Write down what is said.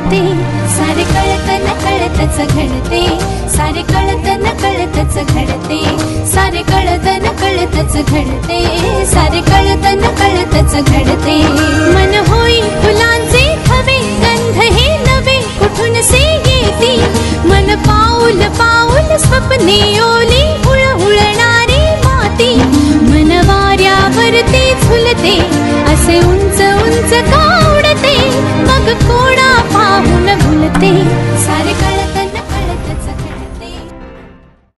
घडते, सारे कळत न कळतच घडते, सारे कळत न कळतच घडते, सारे कळत न कळतच घडते, सारे कळत न कळतच घडते. मन होई फुलांचे थवे, गंध हे नवे कुठून से येती, मन पाऊल पाऊल स्वप्ने ओली हुळहुळणारी माती, मन वाऱ्यावरती झुलते असे उंच उंच